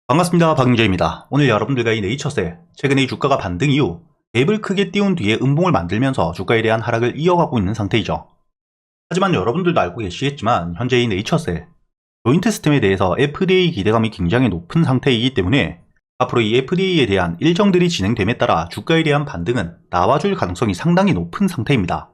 반갑습니다. 박윤재입니다. 오늘 여러분들과 이 네이처셀, 최근에 이 주가가 반등 이후 갭을 크게 띄운 뒤에 음봉을 만들면서 주가에 대한 하락을 이어가고 있는 상태이죠. 하지만 여러분들도 알고 계시겠지만 현재 이 네이처셀, 조인트 시스템에 대해서 FDA 기대감이 굉장히 높은 상태이기 때문에 앞으로 이 FDA에 대한 일정들이 진행됨에 따라 주가에 대한 반등은 나와줄 가능성이 상당히 높은 상태입니다.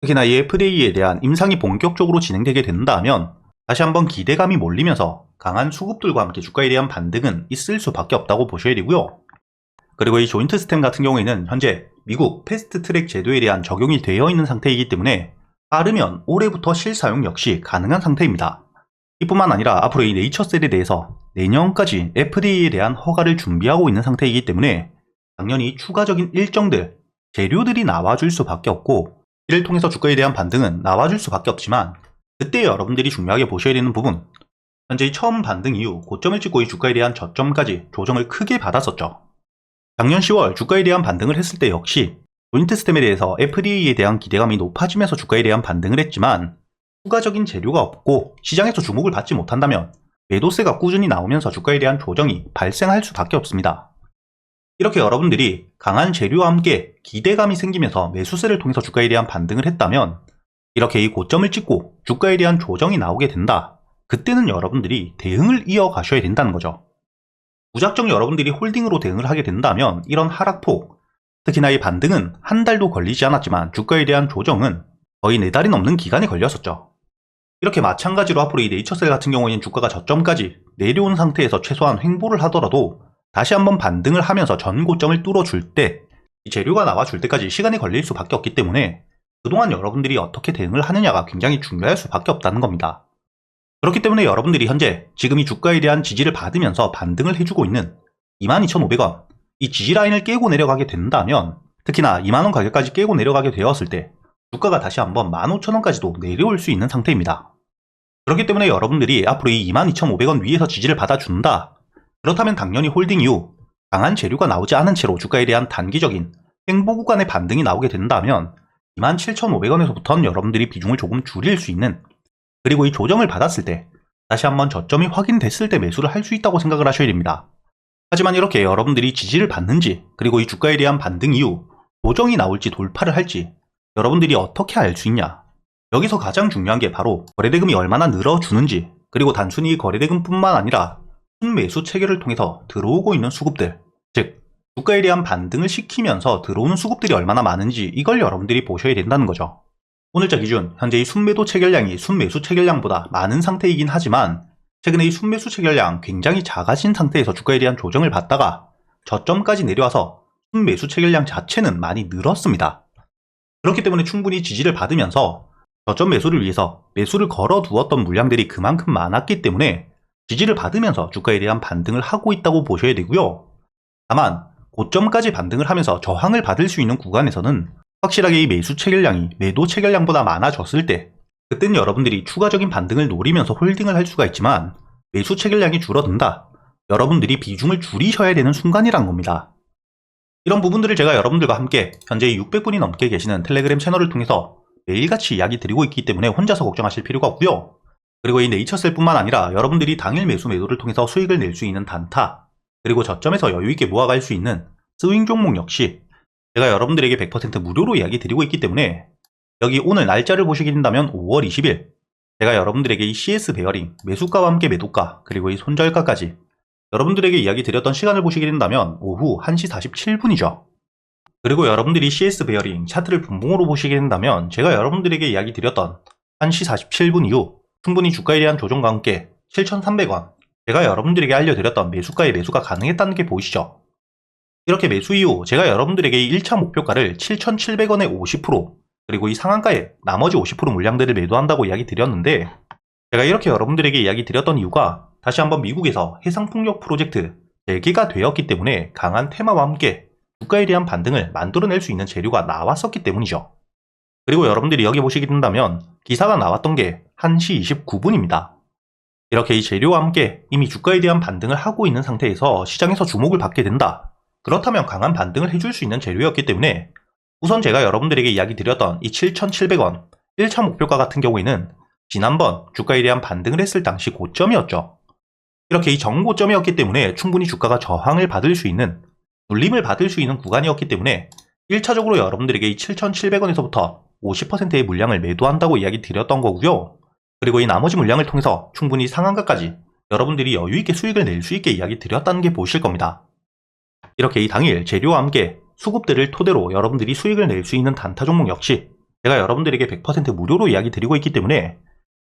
특히나 이 FDA에 대한 임상이 본격적으로 진행되게 된다면 다시 한번 기대감이 몰리면서 강한 수급들과 함께 주가에 대한 반등은 있을 수밖에 없다고 보셔야 되고요. 그리고 이 조인트 시스템 같은 경우에는 현재 미국 패스트 트랙 제도에 대한 적용이 되어 있는 상태이기 때문에 빠르면 올해부터 실사용 역시 가능한 상태입니다. 이뿐만 아니라 앞으로 이 네이처셀에 대해서 내년까지 FDA에 대한 허가를 준비하고 있는 상태이기 때문에 당연히 추가적인 일정들, 재료들이 나와줄 수밖에 없고 이를 통해서 주가에 대한 반등은 나와줄 수밖에 없지만 그때 여러분들이 중요하게 보셔야 되는 부분, 현재 처음 반등 이후 고점을 찍고 이 주가에 대한 저점까지 조정을 크게 받았었죠. 작년 10월 주가에 대한 반등을 했을 때 역시 조인트 시스템에 대해서 FDA에 대한 기대감이 높아지면서 주가에 대한 반등을 했지만 추가적인 재료가 없고 시장에서 주목을 받지 못한다면 매도세가 꾸준히 나오면서 주가에 대한 조정이 발생할 수밖에 없습니다. 이렇게 여러분들이 강한 재료와 함께 기대감이 생기면서 매수세를 통해서 주가에 대한 반등을 했다면 이렇게 이 고점을 찍고 주가에 대한 조정이 나오게 된다. 그때는 여러분들이 대응을 이어가셔야 된다는 거죠. 무작정 여러분들이 홀딩으로 대응을 하게 된다면 이런 하락폭, 특히나 이 반등은 한 달도 걸리지 않았지만 주가에 대한 조정은 거의 4달이 넘는 기간이 걸렸었죠. 이렇게 마찬가지로 앞으로 이 네이처셀 같은 경우에는 주가가 저점까지 내려온 상태에서 최소한 횡보를 하더라도 다시 한번 반등을 하면서 전 고점을 뚫어줄 때 이 재료가 나와줄 때까지 시간이 걸릴 수밖에 없기 때문에 그동안 여러분들이 어떻게 대응을 하느냐가 굉장히 중요할 수밖에 없다는 겁니다. 그렇기 때문에 여러분들이 현재 지금 이 주가에 대한 지지를 받으면서 반등을 해주고 있는 22,500원, 이 지지 라인을 깨고 내려가게 된다면 특히나 2만원 가격까지 깨고 내려가게 되었을 때 주가가 다시 한번 15,000원까지도 내려올 수 있는 상태입니다. 그렇기 때문에 여러분들이 앞으로 이 22,500원 위에서 지지를 받아준다. 그렇다면 당연히 홀딩 이후 강한 재료가 나오지 않은 채로 주가에 대한 단기적인 횡보 구간의 반등이 나오게 된다면 27,500원에서부터는 여러분들이 비중을 조금 줄일 수 있는, 그리고 이 조정을 받았을 때 다시 한번 저점이 확인됐을 때 매수를 할 수 있다고 생각을 하셔야 됩니다. 하지만 이렇게 여러분들이 지지를 받는지 그리고 이 주가에 대한 반등 이후 조정이 나올지 돌파를 할지 여러분들이 어떻게 알 수 있냐? 여기서 가장 중요한 게 바로 거래대금이 얼마나 늘어주는지, 그리고 단순히 거래대금뿐만 아니라 순매수 체결을 통해서 들어오고 있는 수급들, 즉 주가에 대한 반등을 시키면서 들어오는 수급들이 얼마나 많은지 이걸 여러분들이 보셔야 된다는 거죠. 오늘자 기준 현재 이 순매도 체결량이 순매수 체결량보다 많은 상태이긴 하지만 최근에 이 순매수 체결량 굉장히 작아진 상태에서 주가에 대한 조정을 받다가 저점까지 내려와서 순매수 체결량 자체는 많이 늘었습니다. 그렇기 때문에 충분히 지지를 받으면서 저점 매수를 위해서 매수를 걸어두었던 물량들이 그만큼 많았기 때문에 지지를 받으면서 주가에 대한 반등을 하고 있다고 보셔야 되고요. 다만 고점까지 반등을 하면서 저항을 받을 수 있는 구간에서는 확실하게 이 매수 체결량이 매도 체결량보다 많아졌을 때 그때는 여러분들이 추가적인 반등을 노리면서 홀딩을 할 수가 있지만 매수 체결량이 줄어든다. 여러분들이 비중을 줄이셔야 되는 순간이란 겁니다. 이런 부분들을 제가 여러분들과 함께 현재 600분이 넘게 계시는 텔레그램 채널을 통해서 매일같이 이야기 드리고 있기 때문에 혼자서 걱정하실 필요가 없고요. 그리고 이 네이처셀뿐만 아니라 여러분들이 당일 매수 매도를 통해서 수익을 낼 수 있는 단타, 그리고 저점에서 여유있게 모아갈 수 있는 스윙 종목 역시 제가 여러분들에게 100% 무료로 이야기 드리고 있기 때문에 여기 오늘 날짜를 보시게 된다면 5월 20일 제가 여러분들에게 이 CS 베어링 매수가와 함께 매도가 그리고 이 손절가까지 여러분들에게 이야기 드렸던 시간을 보시게 된다면 오후 1시 47분이죠. 그리고 여러분들이 CS 베어링 차트를 분봉으로 보시게 된다면 제가 여러분들에게 이야기 드렸던 1시 47분 이후 충분히 주가에 대한 조정과 함께 7,300원 제가 여러분들에게 알려드렸던 매수가에 매수가 가능했다는 게 보이시죠? 이렇게 매수 이후 제가 여러분들에게 이 1차 목표가를 7,700원에 50% 그리고 이 상한가에 나머지 50% 물량들을 매도한다고 이야기 드렸는데 제가 이렇게 여러분들에게 이야기 드렸던 이유가 다시 한번 미국에서 해상풍력 프로젝트 재개가 되었기 때문에 강한 테마와 함께 주가에 대한 반등을 만들어낼 수 있는 재료가 나왔었기 때문이죠. 그리고 여러분들이 여기 보시게 된다면 기사가 나왔던 게 1시 29분입니다. 이렇게 이 재료와 함께 이미 주가에 대한 반등을 하고 있는 상태에서 시장에서 주목을 받게 된다. 그렇다면 강한 반등을 해줄 수 있는 재료였기 때문에 우선 제가 여러분들에게 이야기 드렸던 이 7,700원 1차 목표가 같은 경우에는 지난번 주가에 대한 반등을 했을 당시 고점이었죠. 이렇게 이 정고점이었기 때문에 충분히 주가가 저항을 받을 수 있는, 눌림을 받을 수 있는 구간이었기 때문에 1차적으로 여러분들에게 이 7,700원에서부터 50%의 물량을 매도한다고 이야기 드렸던 거고요. 그리고 이 나머지 물량을 통해서 충분히 상한가까지 여러분들이 여유있게 수익을 낼 수 있게 이야기 드렸다는 게 보이실 겁니다. 이렇게 이 당일 재료와 함께 수급들을 토대로 여러분들이 수익을 낼 수 있는 단타 종목 역시 제가 여러분들에게 100% 무료로 이야기 드리고 있기 때문에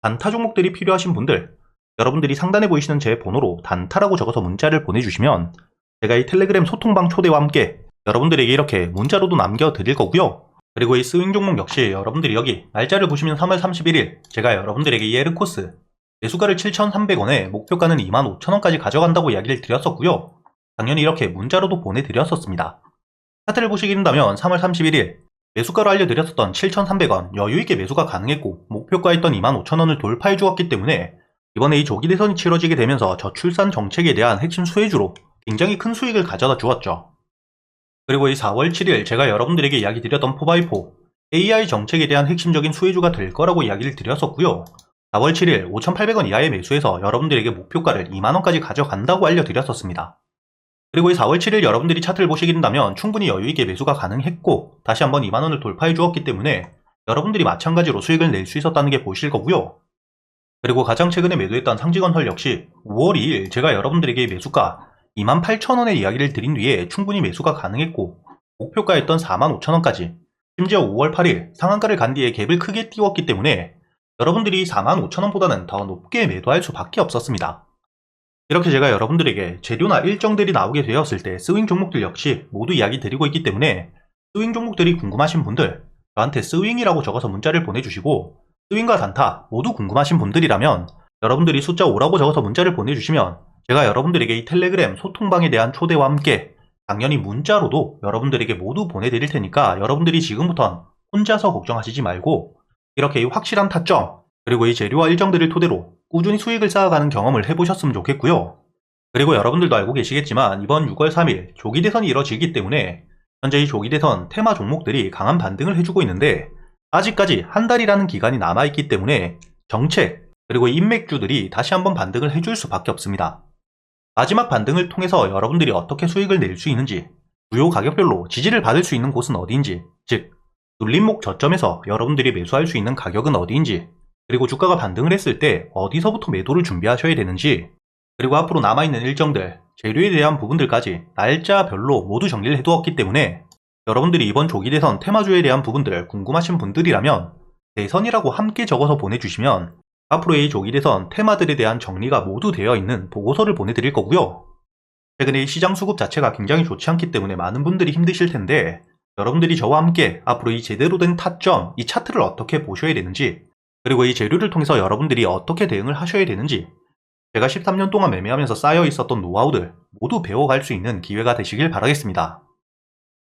단타 종목들이 필요하신 분들, 여러분들이 상단에 보이시는 제 번호로 단타라고 적어서 문자를 보내주시면 제가 이 텔레그램 소통방 초대와 함께 여러분들에게 이렇게 문자로도 남겨드릴 거고요. 그리고 이 스윙 종목 역시 여러분들이 여기 날짜를 보시면 3월 31일 제가 여러분들에게 이 에르코스 매수가를 7,300원에 목표가는 25,000원까지 가져간다고 이야기를 드렸었고요. 당연히 이렇게 문자로도 보내드렸었습니다. 차트를 보시게 된다면 3월 31일 매수가로 알려드렸었던 7,300원 여유있게 매수가 가능했고 목표가였던 25,000원을 돌파해 주었기 때문에 이번에 이 조기 대선이 치러지게 되면서 저출산 정책에 대한 핵심 수혜주로 굉장히 큰 수익을 가져다 주었죠. 그리고 이 4월 7일 제가 여러분들에게 이야기 드렸던 4x4 AI 정책에 대한 핵심적인 수혜주가 될 거라고 이야기를 드렸었고요. 4월 7일 5,800원 이하의 매수해서 여러분들에게 목표가를 2만원까지 가져간다고 알려드렸었습니다. 그리고 이 4월 7일 여러분들이 차트를 보시게 된다면 충분히 여유있게 매수가 가능했고 다시 한번 2만원을 돌파해 주었기 때문에 여러분들이 마찬가지로 수익을 낼 수 있었다는 게 보이실 거고요. 그리고 가장 최근에 매도했던 상지건설 역시 5월 2일 제가 여러분들에게 매수가 28,000원의 이야기를 드린 뒤에 충분히 매수가 가능했고 목표가였던 45,000원까지 심지어 5월 8일 상한가를 간 뒤에 갭을 크게 띄웠기 때문에 여러분들이 45,000원보다는 더 높게 매도할 수밖에 없었습니다. 이렇게 제가 여러분들에게 재료나 일정들이 나오게 되었을 때 스윙 종목들 역시 모두 이야기 드리고 있기 때문에 스윙 종목들이 궁금하신 분들 저한테 스윙이라고 적어서 문자를 보내주시고 스윙과 단타 모두 궁금하신 분들이라면 여러분들이 숫자 5라고 적어서 문자를 보내주시면 제가 여러분들에게 이 텔레그램 소통방에 대한 초대와 함께 당연히 문자로도 여러분들에게 모두 보내드릴 테니까 여러분들이 지금부턴 혼자서 걱정하시지 말고 이렇게 이 확실한 타점 그리고 이 재료와 일정들을 토대로 꾸준히 수익을 쌓아가는 경험을 해보셨으면 좋겠고요. 그리고 여러분들도 알고 계시겠지만 이번 6월 3일 조기 대선이 이뤄지기 때문에 현재 이 조기 대선 테마 종목들이 강한 반등을 해주고 있는데 아직까지 한 달이라는 기간이 남아있기 때문에 정책 그리고 인맥주들이 다시 한번 반등을 해줄 수밖에 없습니다. 마지막 반등을 통해서 여러분들이 어떻게 수익을 낼 수 있는지 주요 가격별로 지지를 받을 수 있는 곳은 어디인지 즉 눌림목 저점에서 여러분들이 매수할 수 있는 가격은 어디인지 그리고 주가가 반등을 했을 때 어디서부터 매도를 준비하셔야 되는지 그리고 앞으로 남아있는 일정들, 재료에 대한 부분들까지 날짜별로 모두 정리를 해두었기 때문에 여러분들이 이번 조기 대선 테마주에 대한 부분들 궁금하신 분들이라면 대선이라고 함께 적어서 보내주시면 앞으로의 이 조기 대선 테마들에 대한 정리가 모두 되어 있는 보고서를 보내드릴 거고요. 최근에 이 시장 수급 자체가 굉장히 좋지 않기 때문에 많은 분들이 힘드실 텐데 여러분들이 저와 함께 앞으로 이 제대로 된 타점, 이 차트를 어떻게 보셔야 되는지 그리고 이 재료를 통해서 여러분들이 어떻게 대응을 하셔야 되는지 제가 13년 동안 매매하면서 쌓여 있었던 노하우들 모두 배워갈 수 있는 기회가 되시길 바라겠습니다.